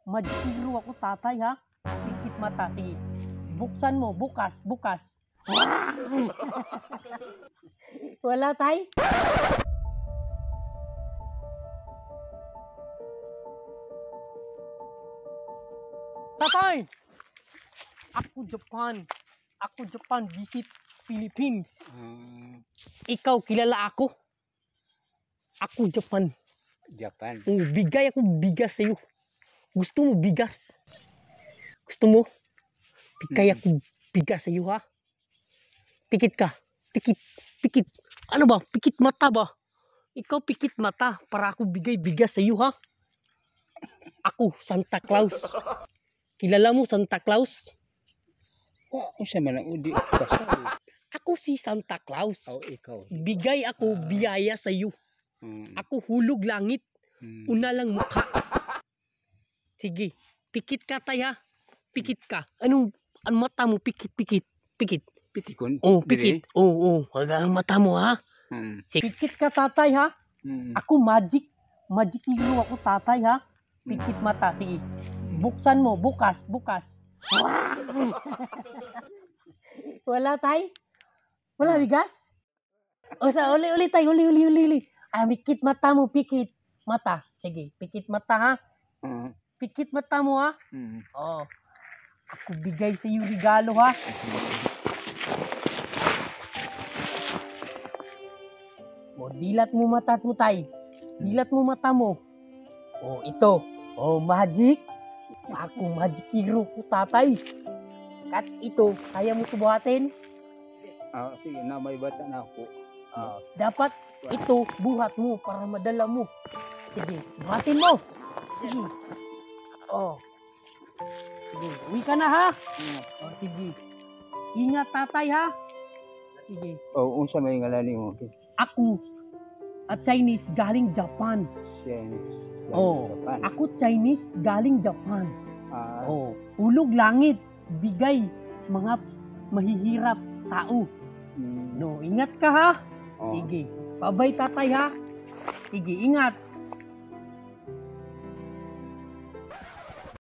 Magkiro ako tatay ha. Pikit mata. Sige. Buksan mo. Bukas. Bukas. Wala tay? Tatay! Ako Japan. Ako Japan. Visit Philippines. Ikaw kilala ako. Ako Japan. Japan. Bigay ako bigas sa'yo. Gusto mo bigas? Gusto mo? Bigay ako bigas sa'yo ha? Pikit ka. Pikit. Pikit. Ano ba? Pikit mata ba? Ikaw pikit mata para ako bigay bigas sa'yo ha? Ako, Santa Claus. Kilala mo Santa Claus? Ako siya man ang udi kasal. Ako si Santa Claus. Oh, ikaw. Bigay ako biyaya sa'yo. Ako hulog langit. Una lang mukha. Sige. Pikit ka tay ha? Pikit ka. Anong mata mo? Pikit, pikit. Pikit. Pitikon. Oh, pikit. Oh. Wala ang mata mo ha? Pikit ka tatay ha? Ako magic. Magic hero ako tatay ha? Pikit mata. Sige. Buksan mo. Bukas. Bukas. Wala tay? Wala bigas? O sa uli tay. Uli. Pikit mata mo. Pikit mata. Sige. Pikit mata ha? Pikit mata mo ha? Oh. Ako bigay sa iyo regalo ha? O, dilat mo mata mo tay. Dilat mo mata mo. O, ito. O, magic. Ako magic hero ko tatay. Kat ito, kaya mo subuhatin? Sige, na may bata na ako. Dapat ito, buhat mo para madala mo. Sige, buhatin mo. Sige. Oh. Sige, uwi ka na ha? Oh, sige. Ingat tatay ha? Sige. Unsa may ngalani mo? Ako, at Chinese galing Japan. Japan. Ako Chinese galing Japan. Hulog langit, bigay mga mahihirap tao. No, ingat ka ha? Sige. Bye-bye tatay ha? Sige, ingat.